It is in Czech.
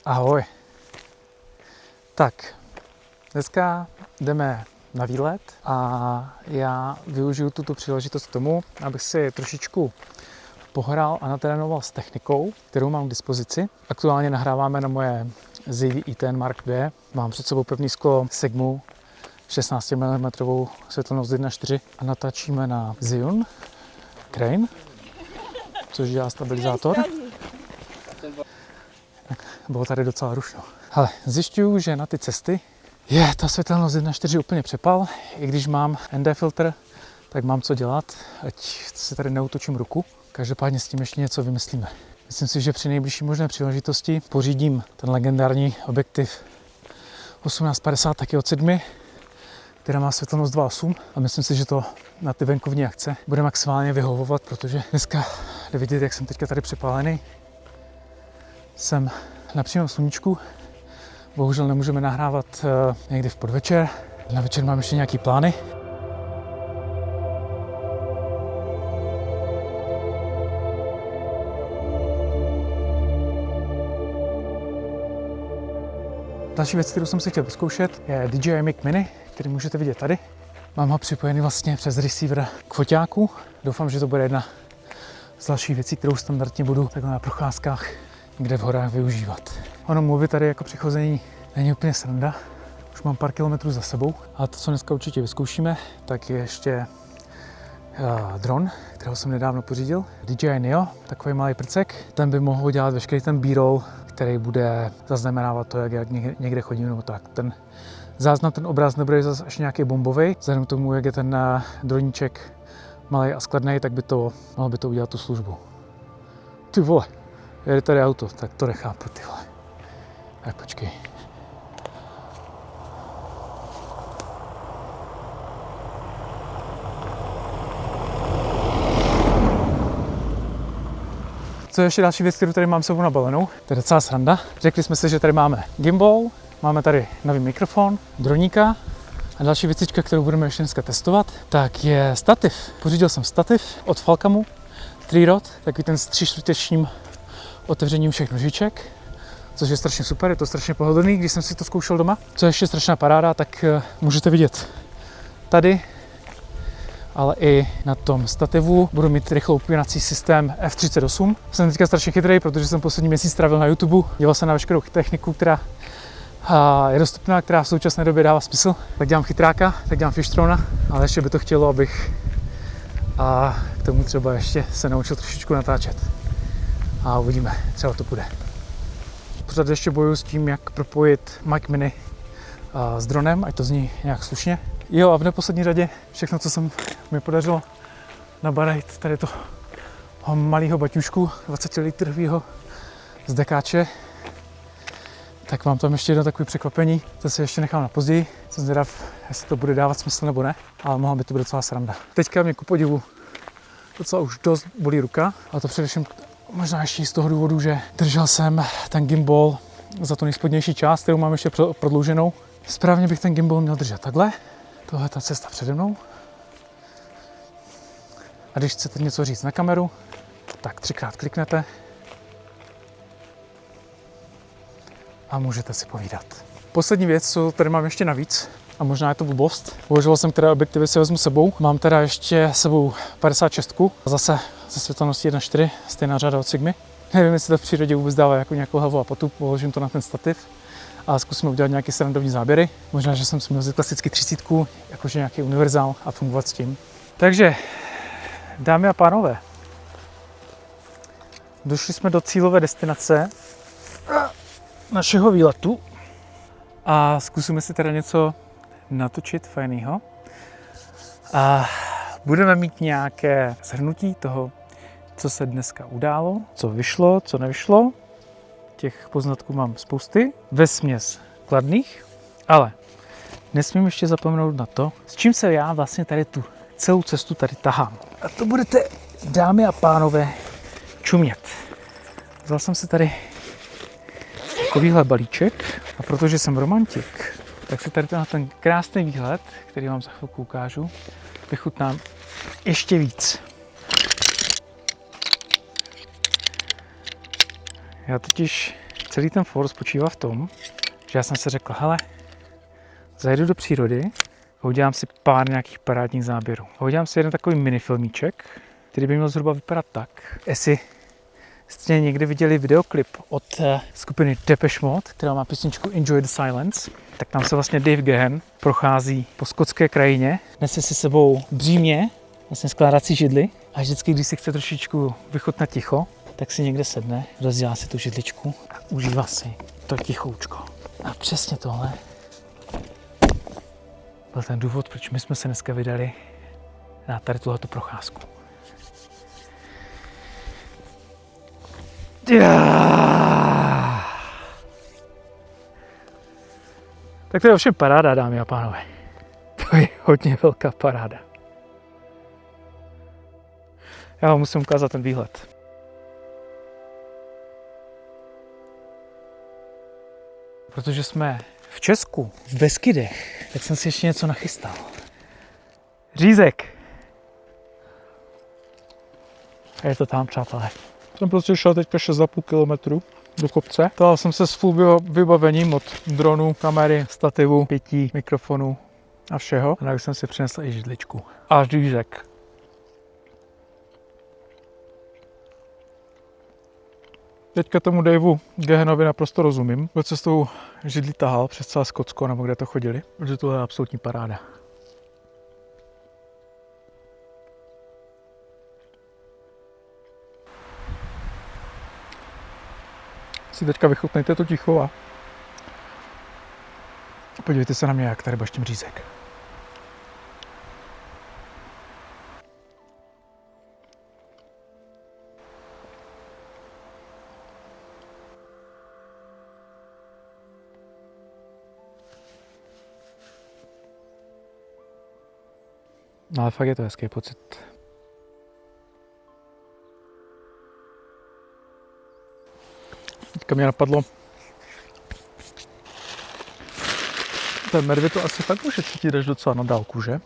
Ahoj. Tak, dneska jdeme na výlet a já využiju tuto příležitost k tomu, abych si trošičku pohrál a natrénoval s technikou, kterou mám k dispozici. Aktuálně nahráváme na moje ZV E10 Mark II. Mám před sebou pevný sklo Sigmu 16 mm světelnost 1.4 a natáčíme na Zhiyun Crane, což dělá stabilizátor. Bylo tady docela rušno. Ale zjišťuju, že na ty cesty je ta světelnost 1.4 úplně přepal. I když mám ND filtr, tak mám co dělat, ať si tady neutočím ruku. Každopádně s tím ještě něco vymyslíme. Myslím si, že při nejbližší možné příležitosti pořídím ten legendární objektiv 1850 taky od Sigmy, která má světelnost 2.8 a myslím si, že to na ty venkovní akce bude maximálně vyhovovat, protože dneska jde vidět, jak jsem teďka tady přepálený. Jsem na přímém sluníčku, bohužel nemůžeme nahrávat někdy v podvečer. Na večer mám ještě nějaký plány. Další věc, kterou jsem si chtěl vyzkoušet, je DJI Mic Mini, který můžete vidět tady. Mám ho připojený vlastně přes receiver k foťáku. Doufám, že to bude jedna z dalších věcí, kterou standardně budu takhle na procházkách někde v horách využívat. Ono mluvit tady jako při chození není úplně sranda. Už mám pár kilometrů za sebou. A to, co dneska určitě vyzkoušíme, tak je ještě dron, kterého jsem nedávno pořídil. DJI Neo, takový malý prcek. Ten by mohl dělat veškerý ten B-roll, který bude zaznamenávat to, jak někde chodím nebo tak. Ten záznam, ten obraz nebude zase až nějaký bombový. Vzhledem k tomu, jak je ten droníček malý a skladný, tak mohlo by to udělat tu službu. Ty vole, jede tady auto, tak to nechápu, ty vole. Tak počkej. Co je ještě další věc, kterou tady mám sebou nabalenou? To je docela sranda. Řekli jsme si, že tady máme gimbal, máme tady nový mikrofon, droníka a další věcička, kterou budeme ještě dneska testovat, tak je stativ. Pořídil jsem stativ od Falcamu, Tri-Rod, takový ten s 3/4 otevřením všech nožiček, což je strašně super, je to strašně pohodlný, když jsem si to zkoušel doma. Co je ještě strašná paráda, tak můžete vidět tady, ale i na tom stativu budu mít rychlou upínací systém F38. Jsem teďka strašně chytrý, protože jsem poslední měsíc strávil na YouTube, díval se na veškerou techniku, která je dostupná, která v současné době dává smysl. Tak dělám chytráka, tak dělám fishtrona, ale ještě by to chtělo, abych k tomu třeba ještě se naučil trošičku natáčet. A uvidíme, třeba to bude. Pořád ještě bojuju s tím, jak propojit Mic Mini s dronem, ať to zní nějak slušně. Jo, a v neposlední řadě všechno, co jsem mi podařilo nabarajt tady toho malého baťušku 20 litrového z dekáče, tak mám tam ještě jedno takové překvapení, to si ještě nechám na později. Jsem zvědav, jestli to bude dávat smysl nebo ne, ale mohla by to být docela sranda. Teďka mě ku podivu docela už dost bolí ruka, a to především možná ještě z toho důvodu, že držel jsem ten gimbal za tu nejspodnější část, kterou mám ještě prodlouženou. Správně bych ten gimbal měl držet takhle. Tohle je ta cesta přede mnou. A když chcete něco říct na kameru, tak 3krát kliknete a můžete si povídat. Poslední věc, co tady mám ještě navíc, a možná je to blbost, uvažoval jsem, které objektivy si vezmu sebou. Mám teda ještě sebou 56, zase ze světelností 1.4, stejná řada od Sigmy. Nevím, jestli to v přírodě vůbec dává jako nějakou hlavu a patu, položím to na ten stativ a zkusíme udělat nějaké srandovní záběry. Možná, že jsem si měl vzít klasicky 30, jakože nějaký univerzál a fungovat s tím. Takže, dámy a pánové, došli jsme do cílové destinace našeho výletu a zkusíme si teda něco natočit fajného. A budeme mít nějaké shrnutí toho, co se dneska událo, co vyšlo, co nevyšlo. Těch poznatků mám spousty, vesměs kladných, ale nesmím ještě zapomenout na to, s čím se já vlastně tady tu celou cestu tady tahám. A to budete, dámy a pánové, čumět. Vzal jsem si tady takovýhle balíček a protože jsem romantik, tak si tady ten krásný výhled, který vám za chvilku ukážu, vychutnám ještě víc. Já totiž celý ten for spočívá v tom, že já jsem si řekl, hele, zajdu do přírody a udělám si pár nějakých parádních záběrů. A udělám si jeden takový minifilmíček, který by měl zhruba vypadat tak. Jestli jste někdy viděli videoklip od skupiny Depeche Mode, která má písničku Enjoy the Silence, tak tam se vlastně Dave Gahan prochází po skotské krajině, nese si sebou břímě, vlastně skládací židli a vždycky, když si chce trošičku vychutnat ticho, tak si někde sedne, rozdělá si tu židličku a užívá si to tichoučko. A přesně tohle byl ten důvod, proč my jsme se dneska vydali na tady tuhletu procházku. Tak to je ovšem paráda, dámy a pánové. To je hodně velká paráda. Já vám musím ukázat ten výhled. Protože jsme v Česku, v Beskydech, tak jsem si ještě něco nachystal. Řízek. A je to tam, přátelé. Jsem prostě šel teďka 6,5 kilometru do kopce. Dal jsem se s full vybavením od dronu, kamery, stativu, 5 mikrofonů a všeho. A tak jsem si přinesl i židličku. A řízek. Teďka tomu Daveu Gahanovi naprosto rozumím. Byl se s tou židlí tahal přes celé Skotsko, nebo kde to chodili, protože tohle je absolutní paráda. Si teďka vychutnejte to ticho a podívejte se na mě, jak tady baštím řízek. No ale fakt je to hezký pocit. Teďka mě napadlo, ten medvěd to asi fakt může cítit až docela na dálku, že?